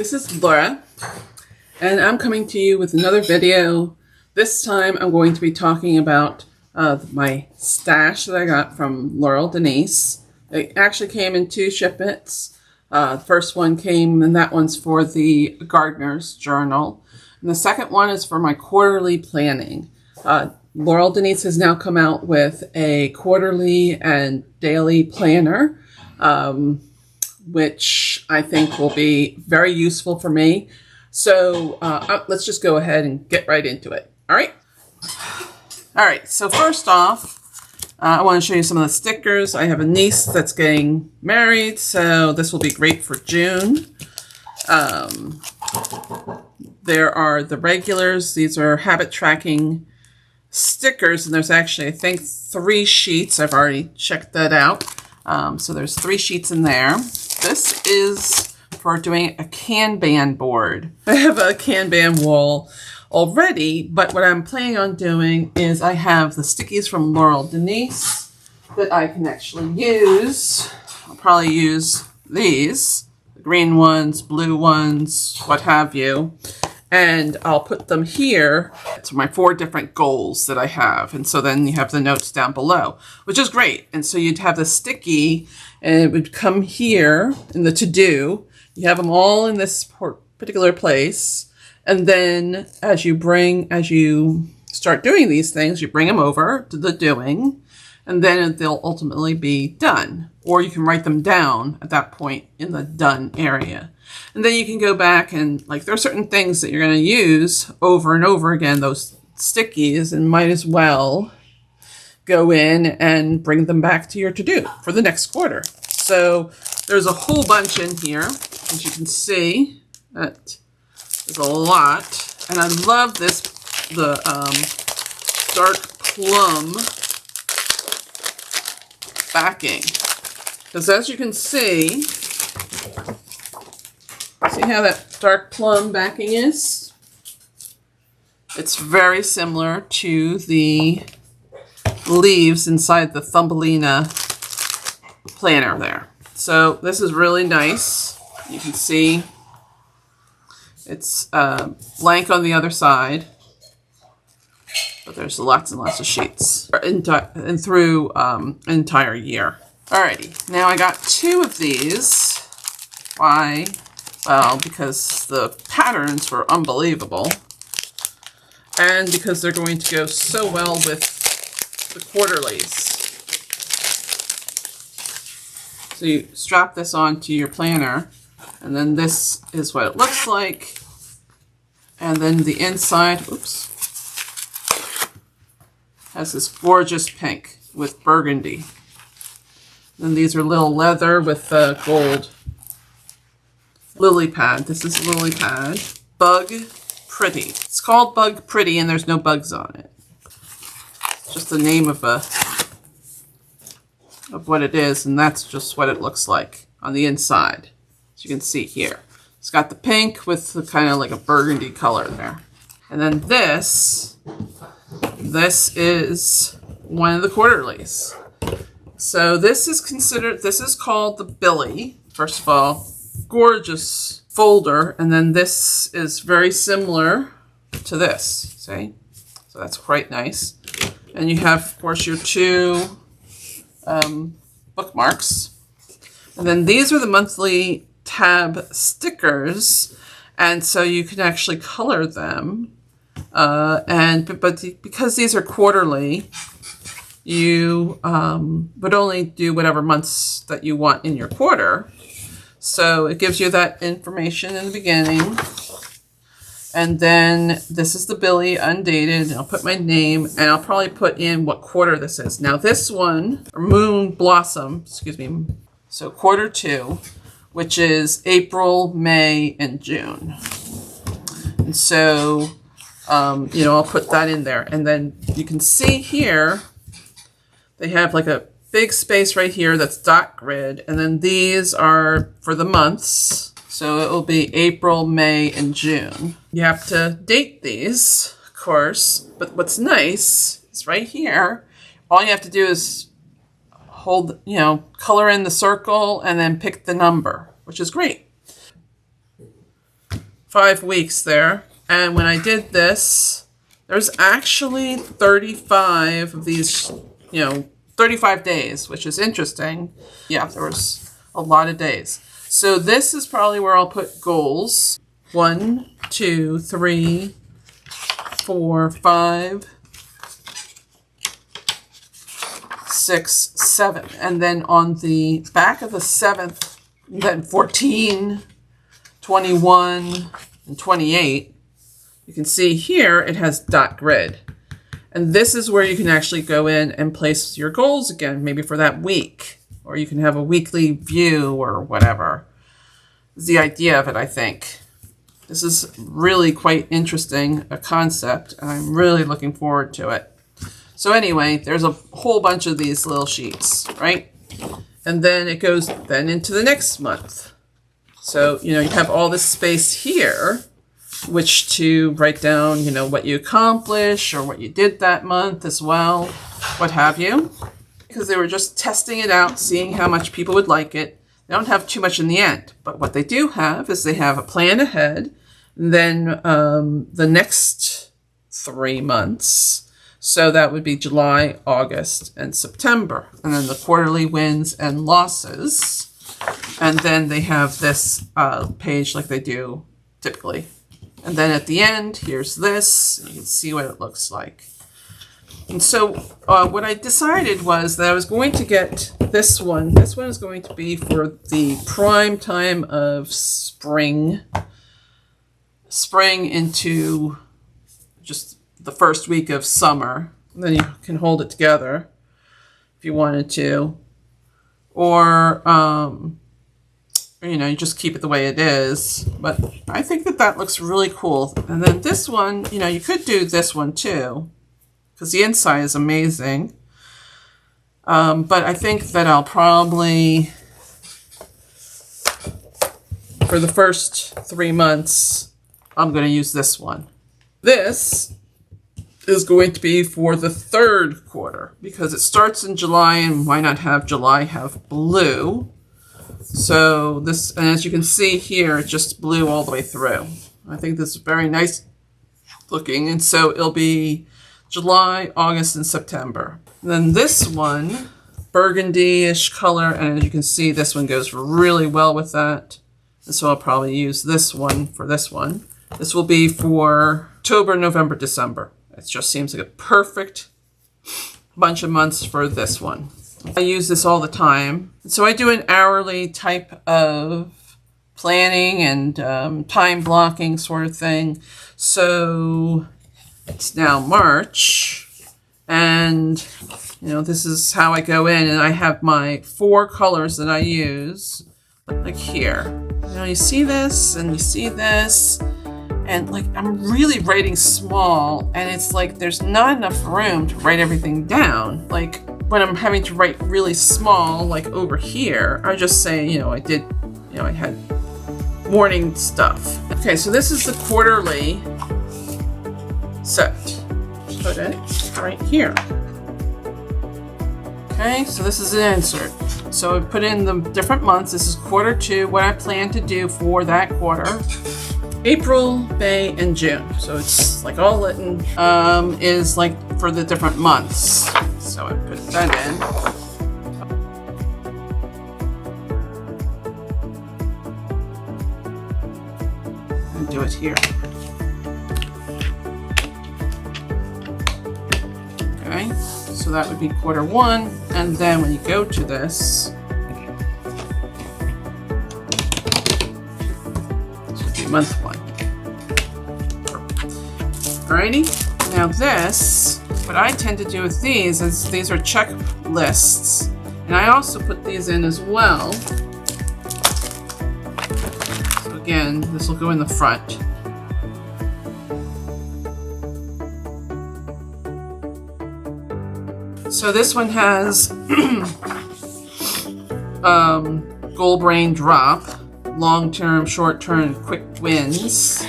This is Laura, and I'm coming to you with another video. This time I'm going to be talking about my stash that I got from Laurel Denise. It actually came in 2 shipments. The first one came, and that one's for the Gardener's Journal. And the second one is for my quarterly planning. Laurel Denise has now come out with a quarterly and daily planner, which I think will be very useful for me. So let's just go ahead and get right into it. All right, so first off, I want to show you some of the stickers. I have a niece that's getting married, so this will be great for June. There are the regulars. These are habit tracking stickers, and there's actually, I think, 3 sheets. I've already checked that out. So there's 3 sheets in there. This is for doing a Kanban board. I have a Kanban wall already, but what I'm planning on doing is I have the stickies from Laurel Denise that I can actually use. I'll probably use these, the green ones, blue ones, what have you. And I'll put them here to my 4 different goals that I have. And so then you have the notes down below, which is great. And so you'd have the sticky, and it would come here in the to-do. You have them all in this particular place. And then as you start doing these things, you bring them over to the doing, and then they'll ultimately be done. Or you can write them down at that point in the done area. And then you can go back and, like, there are certain things that you're going to use over and over again, those stickies, and might as well go in and bring them back to your to-do for the next quarter. So there's a whole bunch in here, as you can see. That is a lot. And I love this, the dark plum backing. Because as you can see how that dark plum backing is? It's very similar to the leaves inside the Thumbelina planner there. So this is really nice. You can see it's blank on the other side, but there's lots and lots of sheets and through an entire year. Alrighty, now I got 2 of these. Why? Well, because the patterns were unbelievable, and because they're going to go so well with the quarterlies. So you strap this onto your planner, and then this is what it looks like. And then the inside, oops, has this gorgeous pink with burgundy. And these are little leather with gold. Lilypad. This is Lilypad. Bug Pretty. It's called Bug Pretty, and there's no bugs on it. It's just the name of what it is, and that's just what it looks like on the inside. As you can see here. It's got the pink with the kind of like a burgundy color there. And then this is one of the quarterlies. So this is called the Billie, first of all. Gorgeous folder, and then this is very similar to this, see? So that's quite nice. And you have, of course, your 2 bookmarks. And then these are the monthly tab stickers, and so you can actually color them. But because these are quarterly, you would only do whatever months that you want in your quarter. So it gives you that information in the beginning. And then this is the Billie Undated. I'll put my name, and I'll probably put in what quarter this is. Now this one, or Moonblossom, excuse me. So quarter 2, which is April, May, and June. And so, I'll put that in there. And then you can see here, they have like a big space right here that's dot grid, and then these are for the months. So it will be April, May, and June. You have to date these, of course, but what's nice is right here, all you have to do is hold, color in the circle and then pick the number, which is great. 5 weeks there. And when I did this, there's actually 35 of these, 35 days, which is interesting. Yeah, there was a lot of days. So this is probably where I'll put goals. 1, 2, 3, 4, 5, 6, 7. And then on the back of the 7th, then 14, 21, and 28, you can see here it has dot grid. And this is where you can actually go in and place your goals again, maybe for that week. Or you can have a weekly view or whatever. Is the idea of it, I think. This is really quite interesting, a concept, and I'm really looking forward to it. So anyway, there's a whole bunch of these little sheets, right? And then it goes then into the next month. So, you have all this space here, which to write down, what you accomplish or what you did that month as well, what have you. Because they were just testing it out, seeing how much people would like it. They don't have too much in the end. But what they do have is they have a plan ahead. And then the next 3 months. So that would be July, August, and September. And then the quarterly wins and losses. And then they have this page like they do typically. And then at the end, here's this. You can see what it looks like. And so what I decided was that I was going to get this one. This one is going to be for the prime time of spring. Spring into just the first week of summer. And then you can hold it together if you wanted to. Or, you just keep it the way it is. But I think that looks really cool. And then this one, you could do this one too. Because the inside is amazing. But I think that I'll probably, for the first 3 months, I'm going to use this one. This is going to be for the 3rd quarter because it starts in July, and why not have July have blue? So this, and as you can see here, it's just blue all the way through. I think this is very nice looking, and so it'll be July, August, and September. And then this one, burgundy-ish color, and as you can see, this one goes really well with that. And so I'll probably use this one for this one. This will be for October, November, December. It just seems like a perfect bunch of months for this one. I use this all the time. So I do an hourly type of planning and time blocking sort of thing. So it's now March, and this is how I go in, and I have my 4 colors that I use, like here. You see this, and you see this, and like I'm really writing small, and it's like there's not enough room to write everything down. Like when I'm having to write really small, like over here, I just say, I had morning stuff. Okay, so this is the quarterly set. Put it right here. Okay, so this is an insert. So I put in the different months. This is quarter 2, what I plan to do for that quarter. April, May, and June. So it's like all written is like for the different months. So I put that in. And do it here. Okay, so that would be quarter 1, and then when you go to this would be month 1. Alrighty, now this, what I tend to do with these is these are checklists, and I also put these in as well. So again, this will go in the front. So this one has goal brain drop, long-term, short-term, quick wins.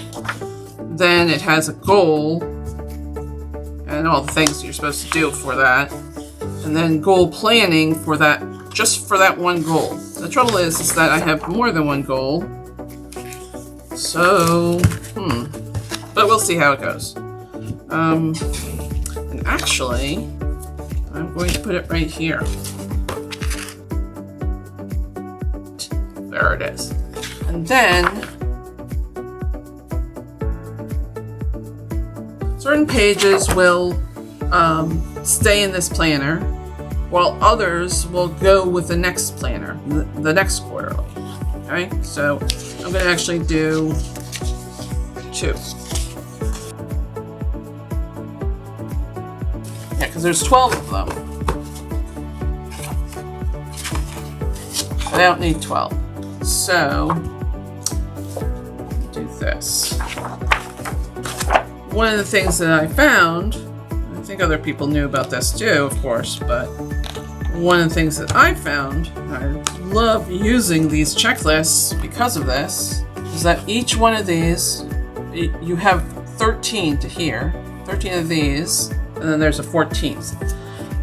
Then it has a goal and all the things you're supposed to do for that. And then goal planning for that, just for that one goal. The trouble is that I have more than one goal. So, but we'll see how it goes. And actually, I'm going to put it right here. There it is. And then, certain pages will stay in this planner, while others will go with the next planner, the next quarterly. Okay, so I'm going to actually do 2. Yeah, because there's 12 of them. I don't need 12. So, do this. One of the things that I found, I think other people knew about this too, of course, but one of the things that I found, I love using these checklists because of this, is that each one of these, you have 13 to here, 13 of these, and then there's a 14th.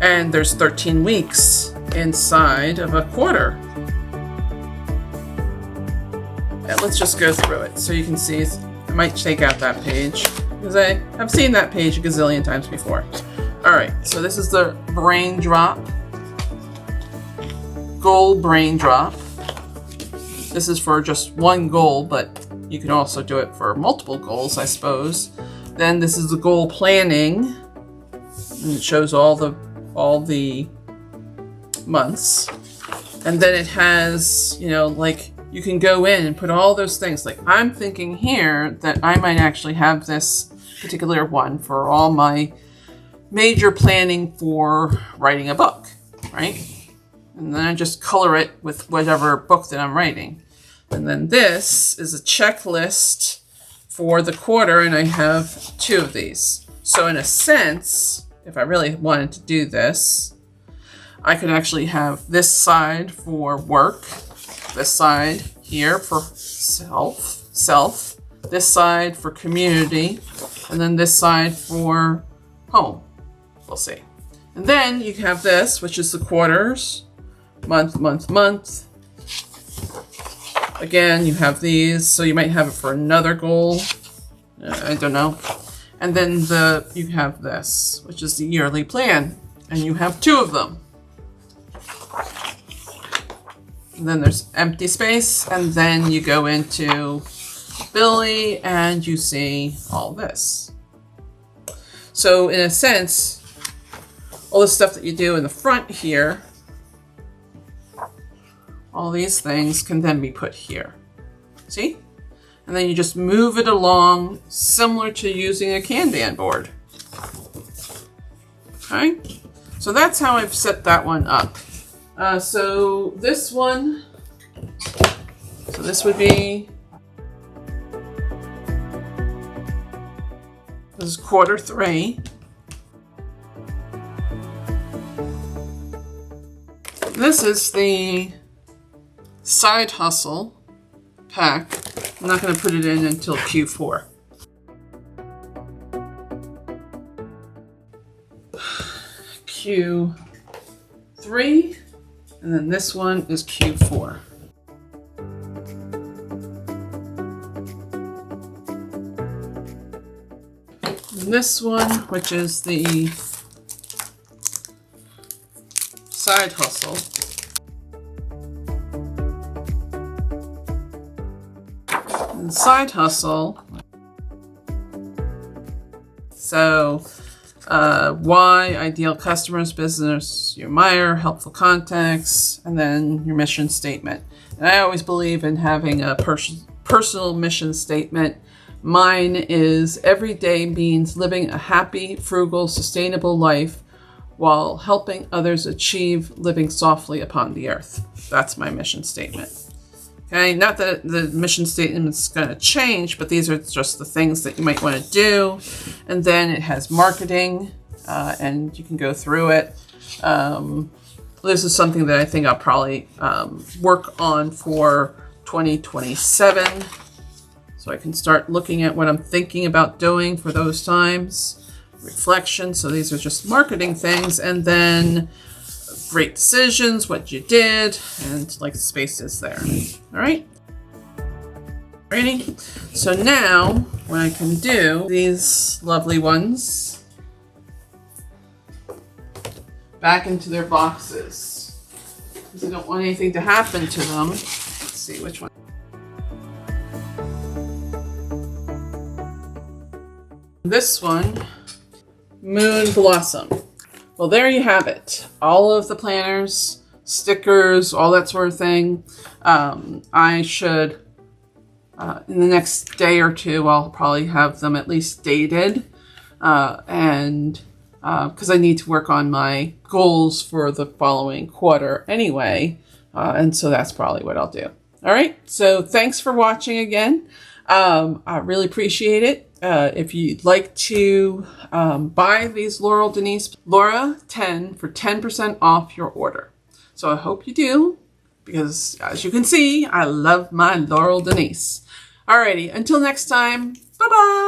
And there's 13 weeks inside of a quarter. And let's just go through it so you can see. I might take out that page because I've seen that page a gazillion times before. All right, so this is the brain drop. Goal brain drop. This is for just one goal, but you can also do it for multiple goals, I suppose. Then this is the goal planning, and it shows all the months. And then it has, like you can go in and put all those things. Like I'm thinking here that I might actually have this particular one for all my major planning for writing a book, right? And then I just color it with whatever book that I'm writing. And then this is a checklist for the quarter, and I have 2 of these. So in a sense, if I really wanted to do this, I could actually have this side for work, this side here for self, this side for community, and then this side for home. We'll see. And then you have this, which is the quarters, month, month, month. Again, you have these, so you might have it for another goal. I don't know. And then you have this, which is the yearly plan, and you have 2 of them. And then there's empty space, and then you go into Billie and you see all this. So in a sense, all the stuff that you do in the front here, all these things can then be put here. See? And then you just move it along, similar to using a Kanban board. Okay? So that's how I've set that one up. So this one, so this would be, this is quarter 3. This is the side hustle pack. I'm not going to put it in until Q4. Q3, and then this one is Q4. And this one, which is the side hustle. And side hustle. So, why, ideal customers, business, your Meyer, helpful contacts, and then your mission statement. And I always believe in having a personal mission statement. Mine is every day means living a happy, frugal, sustainable life while helping others achieve living softly upon the earth. That's my mission statement. Okay, not that the mission statement is going to change, but these are just the things that you might want to do. And then it has marketing, and you can go through it. This is something that I think I'll probably work on for 2027. So I can start looking at what I'm thinking about doing for those times. Reflection, so these are just marketing things. And then great decisions, what you did, and like spaces there. All right. Ready? So now what I can do, these lovely ones back into their boxes because I don't want anything to happen to them. Let's see which one. This one, Moonblossom. Well, there you have it. All of the planners, stickers, all that sort of thing. I should, in the next day or two, I'll probably have them at least dated. And because I need to work on my goals for the following quarter anyway. And so that's probably what I'll do. All right. So thanks for watching again. I really appreciate it. If you'd like to buy these Laurel Denise, Laura10 for 10% off your order. So I hope you do, because as you can see, I love my Laurel Denise. Alrighty, until next time, bye-bye.